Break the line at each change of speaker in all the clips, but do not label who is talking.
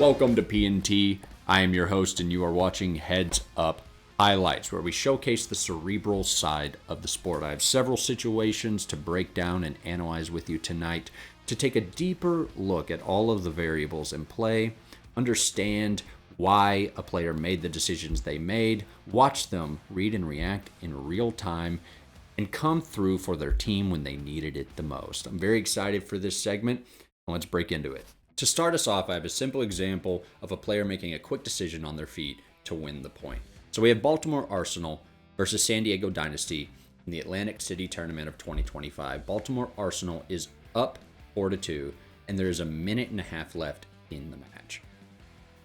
Welcome to P&T. I am your host, and you are watching Heads Up Highlights, where we showcase the cerebral side of the sport. I have several situations to break down and analyze with you tonight to take a deeper look at all of the variables in play, understand why a player made the decisions they made, watch them read and react in real time, and come through for their team when they needed it the most. I'm very excited for this segment. Let's break into it. To start us off, I have a simple example of a player making a quick decision on their feet to win the point. So we have Baltimore Arsenal versus San Diego Dynasty in the Atlantic City Tournament of 2025. Baltimore Arsenal is up 4-2, and there is a minute and a half left in the match.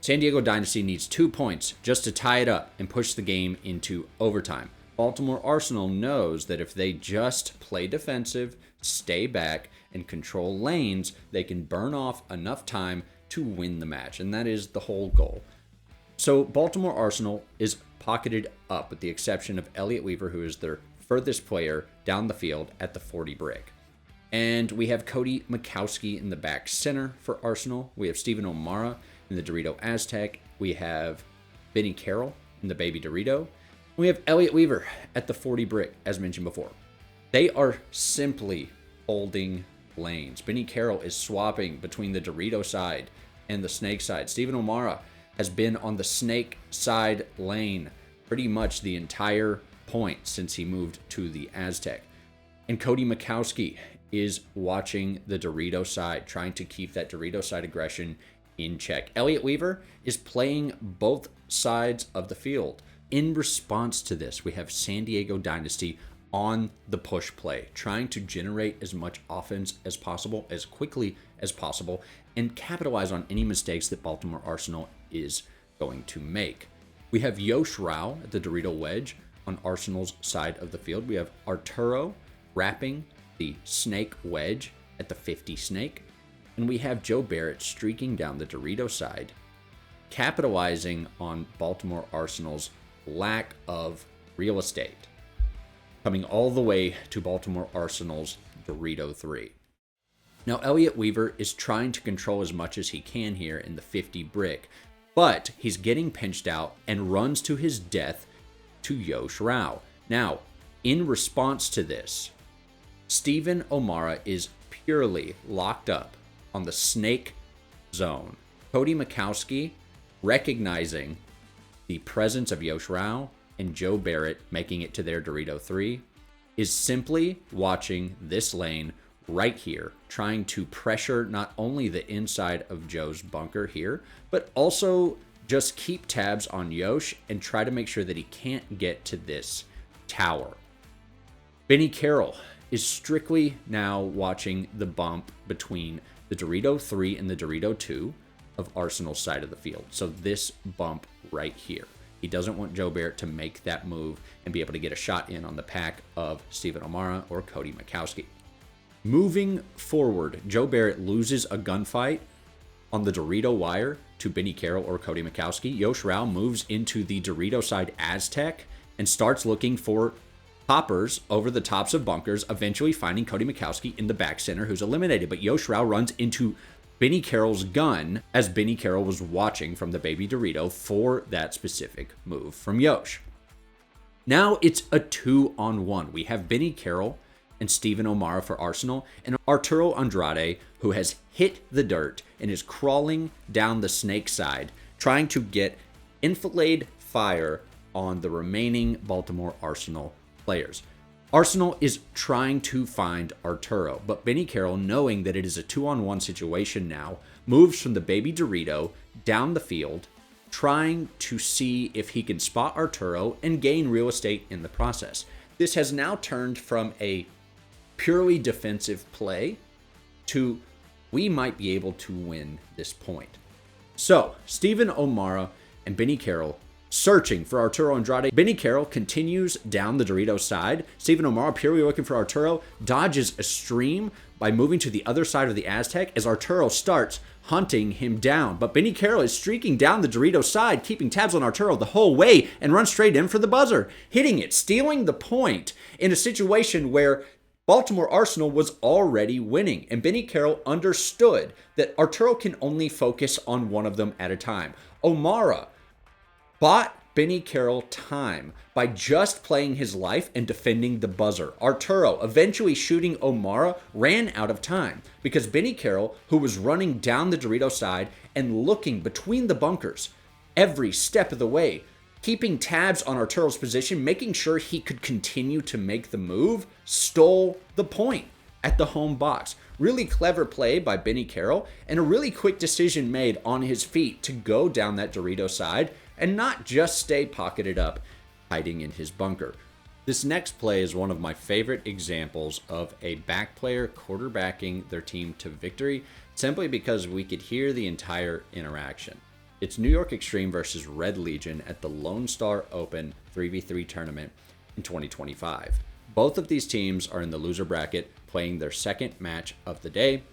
San Diego Dynasty needs 2 points just to tie it up and push the game into overtime. Baltimore Arsenal knows that if they just play defensive, stay back, and control lanes, they can burn off enough time to win the match, and that is the whole goal. So Baltimore Arsenal is pocketed up with the exception of Elliott Weaver, who is their furthest player down the field at the 40 brick. And we have Cody Mikowski in the back center for Arsenal. We have Steven O'Mara in the Dorito Aztec. We have Benny Carroll in the Baby Dorito. We have Elliott Weaver at the 40 brick, as mentioned before. They are simply holding lanes. Benny Carroll is swapping between the Dorito side and the snake side. Steven O'Mara has been on the snake side lane pretty much the entire point since he moved to the Aztec. And Cody Mikowski is watching the Dorito side, trying to keep that Dorito side aggression in check. Elliott Weaver is playing both sides of the field. In response to this, we have San Diego Dynasty on the push play, trying to generate as much offense as possible, as quickly as possible, and capitalize on any mistakes that Baltimore Arsenal is going to make. We have Yosh Rao at the Dorito wedge on Arsenal's side of the field. We have Arturo wrapping the snake wedge at the 50 snake. And we have Joe Barrett streaking down the Dorito side, capitalizing on Baltimore Arsenal's lack of real estate, coming all the way to Baltimore Arsenal's Dorito 3. Now, Elliott Weaver is trying to control as much as he can here in the 50 brick, but he's getting pinched out and runs to his death to Yosh Rao. Now, in response to this, Steven O'Mara is purely locked up on the snake zone. Cody Mikowski, recognizing the presence of Yosh Rao and Joe Barrett making it to their Dorito 3, is simply watching this lane right here, trying to pressure not only the inside of Joe's bunker here, but also just keep tabs on Yosh and try to make sure that he can't get to this tower. Benny Carroll is strictly now watching the bump between the Dorito 3 and the Dorito 2 of Arsenal's side of the field. So this bump right here. He doesn't want Joe Barrett to make that move and be able to get a shot in on the pack of Steven O'Mara or Cody Mikowski. Moving forward, Joe Barrett loses a gunfight on the Dorito wire to Benny Carroll or Cody Mikowski. Yosh Rao moves into the Dorito side Aztec and starts looking for poppers over the tops of bunkers, eventually finding Cody Mikowski in the back center, who's eliminated. But Yosh Rao runs into Benny Carroll's gun as Benny Carroll was watching from the Baby Dorito for that specific move from Yosh. Now it's a 2-on-1. We have Benny Carroll and Steven O'Mara for Arsenal, and Arturo Andrade, who has hit the dirt and is crawling down the snake side, trying to get enfilade fire on the remaining Baltimore Arsenal players. Arsenal is trying to find Arturo, but Benny Carroll, knowing that it is a 2-on-1 situation now, moves from the Baby Dorito down the field, trying to see if he can spot Arturo and gain real estate in the process. This has now turned from a purely defensive play to we might be able to win this point. So, Steven O'Mara and Benny Carroll searching for Arturo Andrade. Benny Carroll continues down the Dorito side. Steven O'Mara, purely looking for Arturo, dodges a stream by moving to the other side of the Aztec as Arturo starts hunting him down. But Benny Carroll is streaking down the Dorito side, keeping tabs on Arturo the whole way, and runs straight in for the buzzer, hitting it, stealing the point in a situation where Baltimore Arsenal was already winning, and Benny Carroll understood that Arturo can only focus on one of them at a time. O'Mara bought Benny Carroll time by just playing his life and defending the buzzer. Arturo, eventually shooting O'Mara, ran out of time because Benny Carroll, who was running down the Dorito side and looking between the bunkers every step of the way, keeping tabs on Arturo's position, making sure he could continue to make the move, stole the point at the home box. Really clever play by Benny Carroll, and a really quick decision made on his feet to go down that Dorito side and not just stay pocketed up, hiding in his bunker. This next play is one of my favorite examples of a back player quarterbacking their team to victory, simply because we could hear the entire interaction. It's New York Extreme versus Red Legion at the Lone Star Open 3v3 tournament in 2025. Both of these teams are in the loser bracket, playing their second match of the day,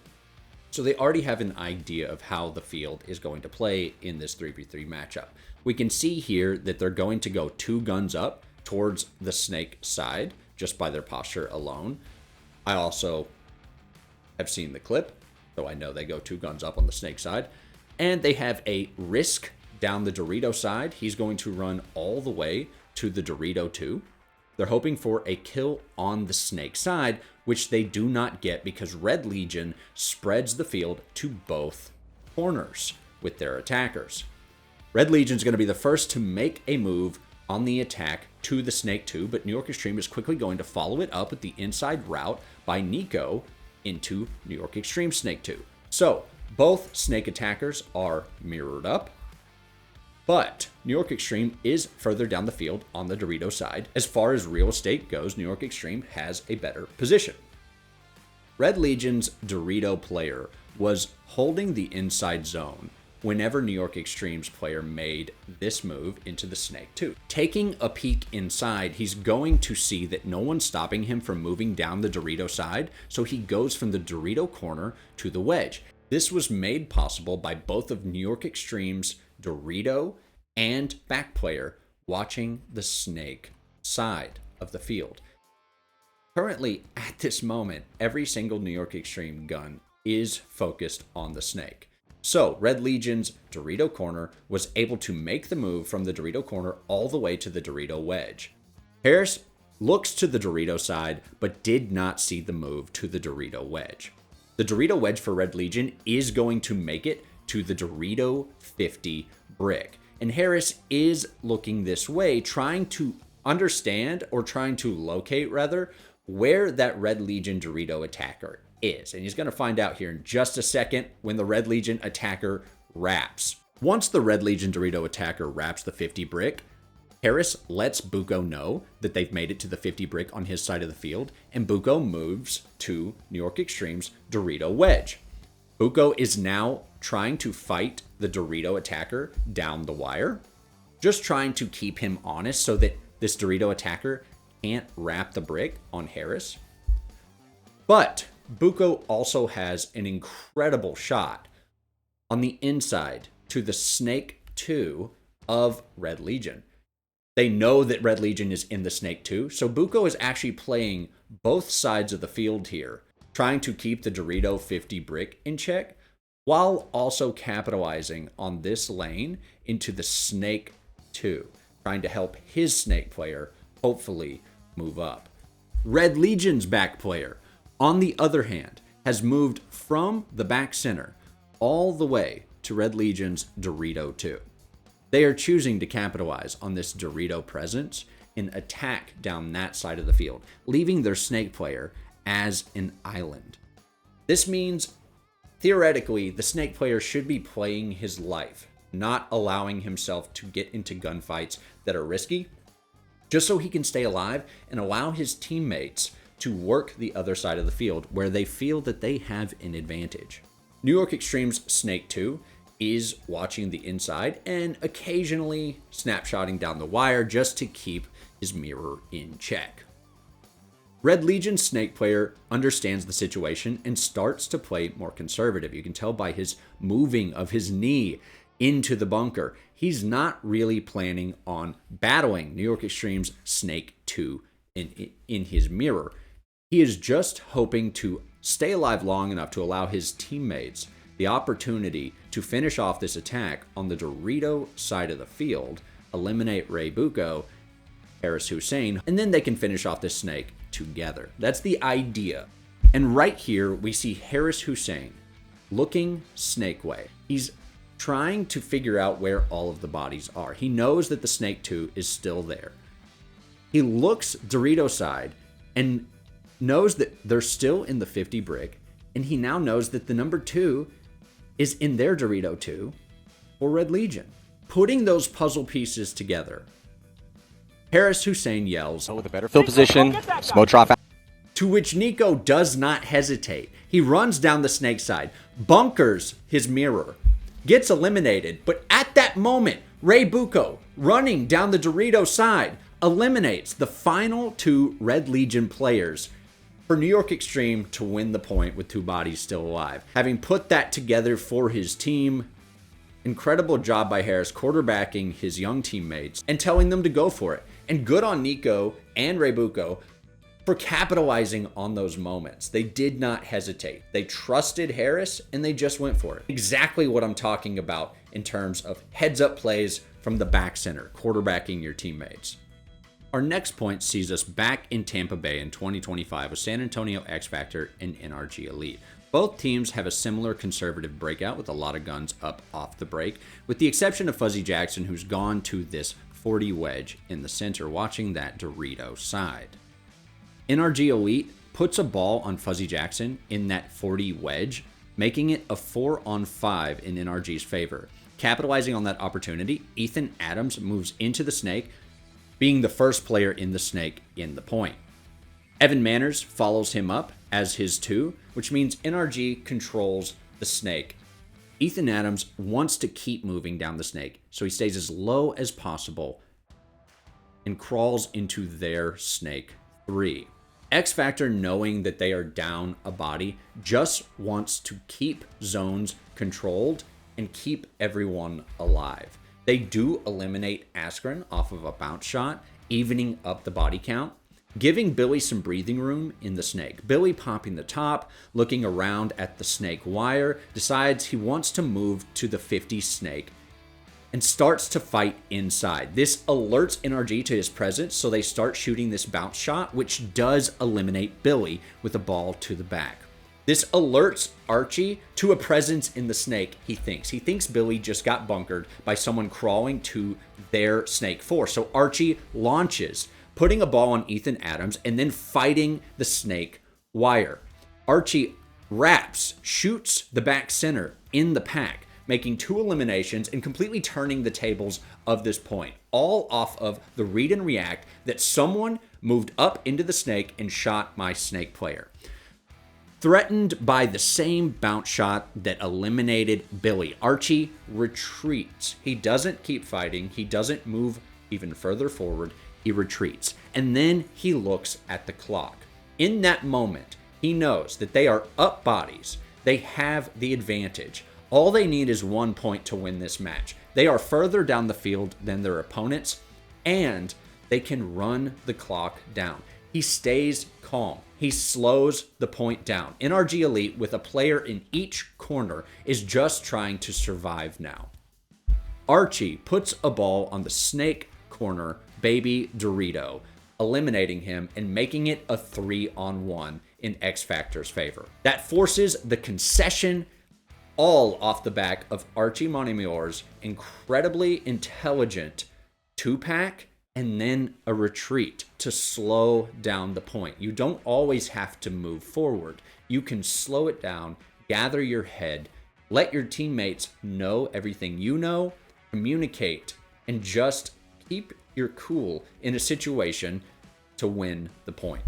so they already have an idea of how the field is going to play in this 3v3 matchup. We can see here that they're going to go 2 guns up towards the snake side, just by their posture alone. I also have seen the clip, so I know they go 2 guns up on the snake side. And they have a risk down the Dorito side. He's going to run all the way to the Dorito 2. They're hoping for a kill on the snake side, which they do not get because Red Legion spreads the field to both corners with their attackers. Red Legion is going to be the first to make a move on the attack to the snake 2, but New York Extreme is quickly going to follow it up with the inside route by Nico into New York Extreme snake 2. So, both snake attackers are mirrored up, but New York Extreme is further down the field on the Dorito side. As far as real estate goes, New York Extreme has a better position. Red Legion's Dorito player was holding the inside zone whenever New York Extreme's player made this move into the snake 2. Taking a peek inside, he's going to see that no one's stopping him from moving down the Dorito side, so he goes from the Dorito corner to the wedge. This was made possible by both of New York Extreme's Dorito and back player watching the snake side of the field. Currently, at this moment, every single New York Extreme gun is focused on the snake. So, Red Legion's Dorito corner was able to make the move from the Dorito corner all the way to the Dorito wedge. Harris looks to the Dorito side, but did not see the move to the Dorito wedge. The Dorito wedge for Red Legion is going to make it to the Dorito 50 brick. And Harris is looking this way, trying to understand, or trying to locate rather, where that Red Legion Dorito attacker is. And he's going to find out here in just a second when the Red Legion attacker wraps. Once the Red Legion Dorito attacker wraps the 50 brick, Harris lets Buko know that they've made it to the 50 brick on his side of the field, and Buko moves to New York Extreme's Dorito wedge. Buko is now trying to fight the Dorito attacker down the wire, just trying to keep him honest so that this Dorito attacker can't wrap the brick on Harris. But Buko also has an incredible shot on the inside to the snake 2 of Red Legion. They know that Red Legion is in the snake 2, so Buko is actually playing both sides of the field here, trying to keep the Dorito 50 brick in check, while also capitalizing on this lane into the snake 2, trying to help his snake player hopefully move up. Red Legion's back player, on the other hand, has moved from the back center all the way to Red Legion's Dorito 2. They are choosing to capitalize on this Dorito presence and attack down that side of the field, leaving their snake player as an island. This means, theoretically, the snake player should be playing his life, not allowing himself to get into gunfights that are risky, just so he can stay alive and allow his teammates to work the other side of the field where they feel that they have an advantage. New York Extreme's Snake 2 is watching the inside and occasionally snapshotting down the wire just to keep his mirror in check. Red Legion's Snake player understands the situation and starts to play more conservative. You can tell by his moving of his knee into the bunker. He's not really planning on battling New York Extreme's Snake 2 in his mirror. He is just hoping to stay alive long enough to allow his teammates the opportunity to finish off this attack on the Dorito side of the field, eliminate Ray Bucco, Harris Hussein, and then they can finish off this snake together. That's the idea. And right here, we see Harris Hussein looking snake way. He's trying to figure out where all of the bodies are. He knows that the snake 2 is still there. He looks Dorito side and knows that they're still in the 50 brick, and he now knows that the number 2 is in their Dorito 2 or Red Legion. Putting those puzzle pieces together, Harris Hussein yells,
with a better field position, smoke drop out.
To which Nico does not hesitate. He runs down the snake side, bunkers his mirror, gets eliminated, but at that moment, Ray Bucco, running down the Dorito side, eliminates the final 2 Red Legion players for New York Extreme to win the point with 2 bodies still alive. Having put that together for his team, incredible job by Harris quarterbacking his young teammates and telling them to go for it. And good on Nico and Ray Bucco for capitalizing on those moments. They did not hesitate. They trusted Harris and they just went for it. Exactly what I'm talking about in terms of heads-up plays from the back center, quarterbacking your teammates. Our next point sees us back in Tampa Bay in 2025 with San Antonio X Factor and NRG Elite. Both teams have a similar conservative breakout with a lot of guns up off the break, with the exception of Fuzzy Jackson, who's gone to this 40 wedge in the center, watching that Dorito side. NRG Elite puts a ball on Fuzzy Jackson in that 40 wedge, making it a 4-on-5 in NRG's favor. Capitalizing on that opportunity, Ethan Adams moves into the snake, being the first player in the snake in the point. Evan Manners follows him up as his 2, which means NRG controls the snake. Ethan Adams wants to keep moving down the snake, so he stays as low as possible and crawls into their snake 3. X Factor, knowing that they are down a body, just wants to keep zones controlled and keep everyone alive. They do eliminate Askren off of a bounce shot, evening up the body count, giving Billy some breathing room in the snake. Billy popping the top, looking around at the snake wire, decides he wants to move to the 50 snake and starts to fight inside. This alerts NRG to his presence, so they start shooting this bounce shot, which does eliminate Billy with a ball to the back. This alerts Archie to a presence in the snake, he thinks. He thinks Billy just got bunkered by someone crawling to their snake 4. So Archie launches, putting a ball on Ethan Adams and then fighting the snake wire. Archie wraps, shoots the back center in the pack, making 2 eliminations and completely turning the tables of this point, all off of the read and react that someone moved up into the snake and shot my snake player. Threatened by the same bounce shot that eliminated Billy, Archie retreats. He doesn't keep fighting. He doesn't move even further forward. He retreats. And then he looks at the clock. In that moment, he knows that they are up bodies. They have the advantage. All they need is 1 point to win this match. They are further down the field than their opponents, and they can run the clock down. He stays calm. He slows the point down. NRG Elite, with a player in each corner, is just trying to survive now. Archie puts a ball on the snake corner, baby Dorito, eliminating him and making it a 3-on-1 in X Factor's favor. That forces the concession, all off the back of Archie Montemayor's incredibly intelligent 2-pack and then a retreat to slow down the point. You don't always have to move forward. You can slow it down, gather your head, let your teammates know everything you know, communicate, and just keep your cool in a situation to win the point.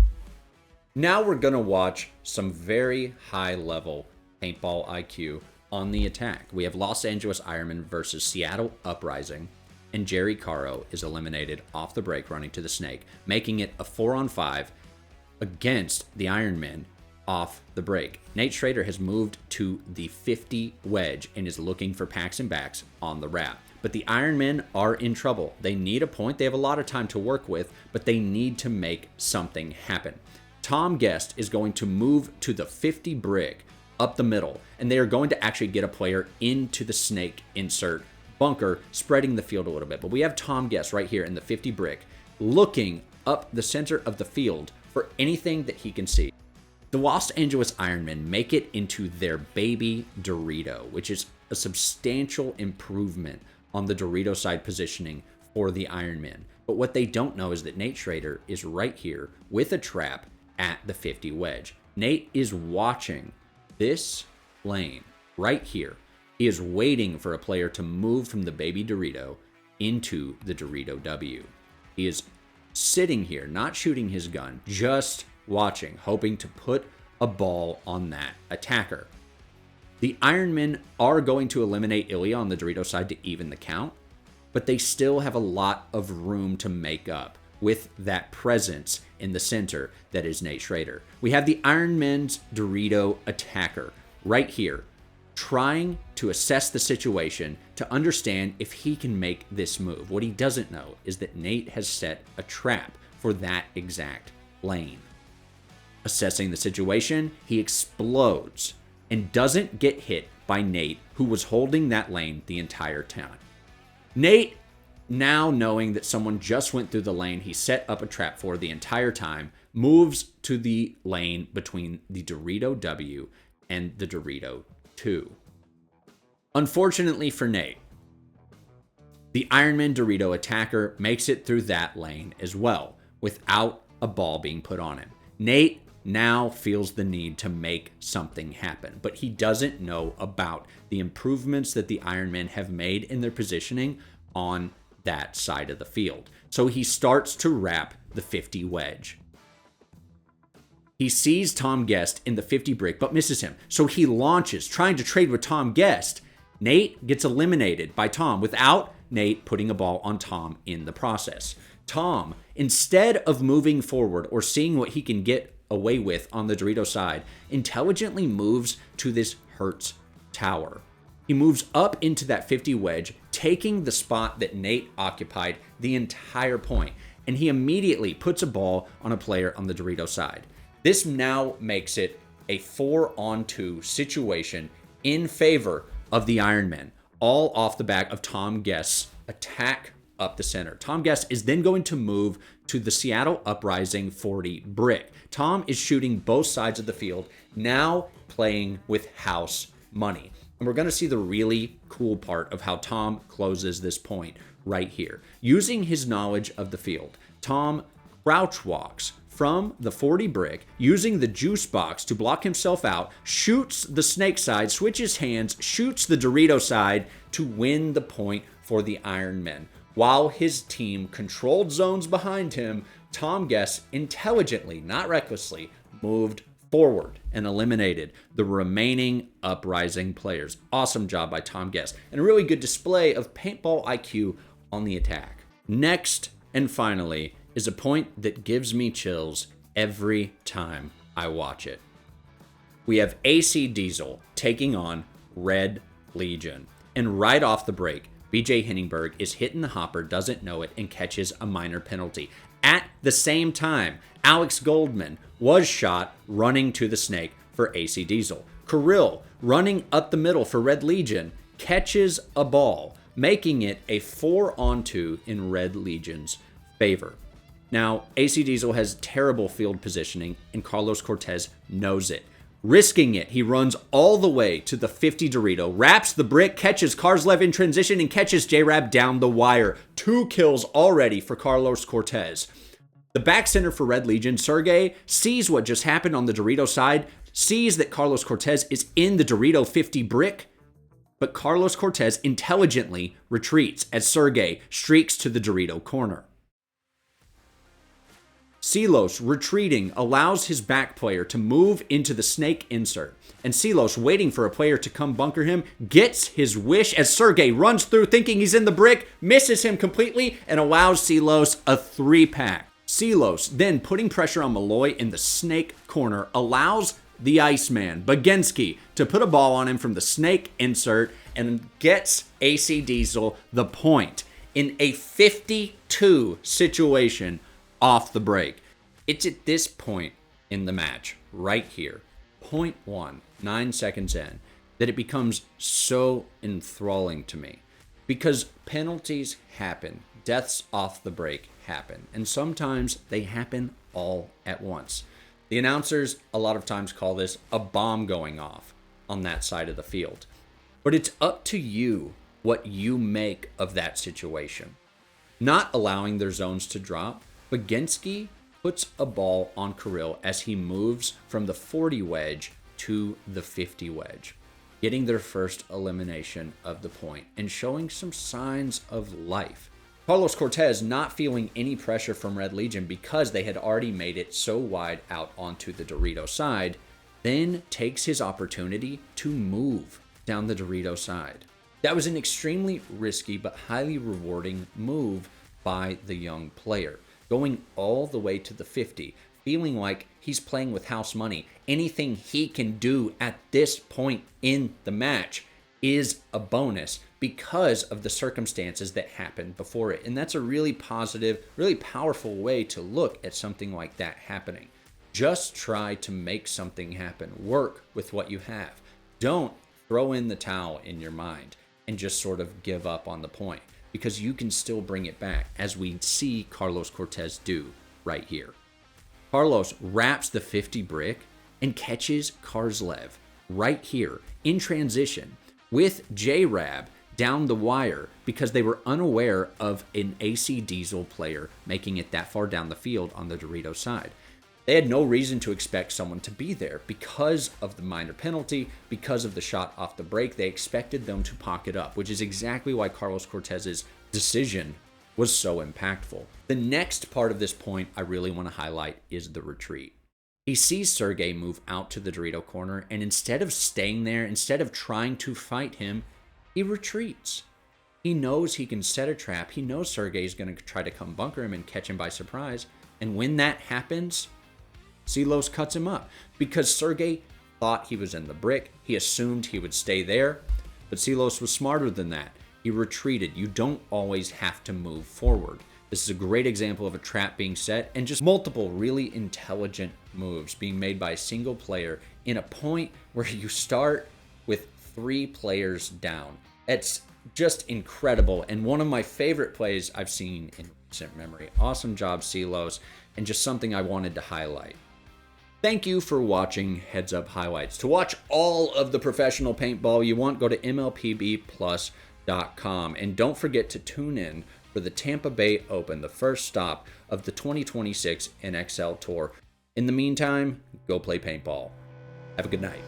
Now we're going to watch some very high-level paintball IQ on the attack. We have Los Angeles Ironman versus Seattle Uprising, and Jerry Caro is eliminated off the break running to the snake, making it a 4-on-5 against the Ironmen off the break. Nate Schrader has moved to the 50 wedge and is looking for packs and backs on the wrap. But the Ironmen are in trouble. They need a point. They have a lot of time to work with, but they need to make something happen. Tom Guest is going to move to the 50 brick up the middle, and they are going to actually get a player into the snake insert bunker, spreading the field a little bit. But we have Tom Guest right here in the 50 brick, looking up the center of the field for anything that he can see. The Los Angeles Ironmen make it into their baby Dorito, which is a substantial improvement on the Dorito side positioning for the Ironmen. But what they don't know is that Nate Schrader is right here with a trap at the 50 wedge. Nate is watching this lane right here. He is waiting for a player to move from the baby Dorito into the Dorito W. He is sitting here, not shooting his gun, just watching, hoping to put a ball on that attacker. The Ironmen are going to eliminate Ilya on the Dorito side to even the count, but they still have a lot of room to make up with that presence in the center that is Nate Schrader. We have the Ironmen's Dorito attacker right here, trying to assess the situation to understand if he can make this move. What he doesn't know is that Nate has set a trap for that exact lane. Assessing the situation, he explodes and doesn't get hit by Nate, who was holding that lane the entire time. Nate, now knowing that someone just went through the lane he set up a trap for the entire time, moves to the lane between the Dorito W and the Dorito 2. Unfortunately for Nate, the Ironman Dorito attacker makes it through that lane as well, without a ball being put on him. Nate now feels the need to make something happen, but he doesn't know about the improvements that the Ironmen have made in their positioning on that side of the field. So he starts to wrap the 50 wedge. He sees Tom Guest in the 50 brick, but misses him. So he launches, trying to trade with Tom Guest. Nate gets eliminated by Tom without Nate putting a ball on Tom in the process. Tom, instead of moving forward or seeing what he can get away with on the Dorito side, intelligently moves to this Hertz tower. He moves up into that 50 wedge, taking the spot that Nate occupied the entire point, and he immediately puts a ball on a player on the Dorito side. This now makes it a 4-on-2 situation in favor of the Ironmen, all off the back of Tom Guest's attack up the center. Tom Guest is then going to move to the Seattle Uprising 40 brick. Tom is shooting both sides of the field, now playing with house money. And we're going to see the really cool part of how Tom closes this point right here. Using his knowledge of the field, Tom crouch walks from the 40 brick, using the juice box to block himself out, shoots the snake side, switches hands, shoots the Dorito side to win the point for the Ironmen. While his team controlled zones behind him, Tom Guest intelligently, not recklessly, moved forward and eliminated the remaining Uprising players. Awesome job by Tom Guest, and a really good display of paintball IQ on the attack. Next, and finally, is a point that gives me chills every time I watch it. We have AC Diesel taking on Red Legion, and right off the break, BJ Henningberg is hitting the hopper, doesn't know it, and catches a minor penalty. At the same time, Alex Goldman was shot running to the snake for AC Diesel. Kirill, running up the middle for Red Legion, catches a ball, making it a 4-on-2 in Red Legion's favor. Now, AC Diesel has terrible field positioning, and Carlos Cortez knows it. Risking it, he runs all the way to the 50 Dorito, wraps the brick, catches Karslev in transition, and catches J-Rab down the wire. 2 kills already for Carlos Cortez. The back center for Red Legion, Sergey, sees what just happened on the Dorito side, sees that Carlos Cortez is in the Dorito 50 brick, but Carlos Cortez intelligently retreats as Sergey streaks to the Dorito corner. Silos, retreating, allows his back player to move into the snake insert. And Silos, waiting for a player to come bunker him, gets his wish as Sergey runs through thinking he's in the brick, misses him completely, and allows Silos a 3-pack. Silos, then putting pressure on Malloy in the snake corner, allows the Iceman, Bagensky, to put a ball on him from the snake insert and gets AC Diesel the point in a 52 situation off the break. It's at this point in the match, right here, 0.1, 9 seconds in, that it becomes so enthralling to me. Because penalties happen, deaths off the break happen, and sometimes they happen all at once. The announcers a lot of times call this a bomb going off on that side of the field. But it's up to you what you make of that situation. Not allowing their zones to drop, Baginski puts a ball on Kirill as he moves from the 40 wedge to the 50 wedge, getting their first elimination of the point and showing some signs of life. Carlos Cortez not feeling any pressure from Red Legion because they had already made it so wide out onto the Dorito side, then takes his opportunity to move down the Dorito side. That was an extremely risky but highly rewarding move by the young player, going all the way to the 50, feeling like he's playing with house money. Anything he can do at this point in the match is a bonus because of the circumstances that happened before it. And that's a really positive, really powerful way to look at something like that happening. Just try to make something happen. Work with what you have. Don't throw in the towel in your mind and just sort of give up on the point, because you can still bring it back, as we see Carlos Cortez do right here. Carlos wraps the 50 brick and catches Karslev right here in transition with J-Rab down the wire because they were unaware of an AC Diesel player making it that far down the field on the Dorito side. They had no reason to expect someone to be there because of the minor penalty, because of the shot off the break. They expected them to pocket up, which is exactly why Carlos Cortez's decision was so impactful. The next part of this point I really want to highlight is the retreat. He sees Sergey move out to the Dorito corner, and instead of staying there, instead of trying to fight him, he retreats. He knows he can set a trap. He knows Sergey's going to try to come bunker him and catch him by surprise. And when that happens, Silos cuts him up because Sergey thought he was in the brick. He assumed he would stay there, but Silos was smarter than that. He retreated. You don't always have to move forward. This is a great example of a trap being set and just multiple really intelligent moves being made by a single player in a point where you start with 3 players down. It's just incredible and one of my favorite plays I've seen in recent memory. Awesome job, Silos, and just something I wanted to highlight. Thank you for watching Heads Up Highlights. To watch all of the professional paintball you want, go to MLPBplus.com. And don't forget to tune in for the Tampa Bay Open, the first stop of the 2026 NXL Tour. In the meantime, go play paintball. Have a good night.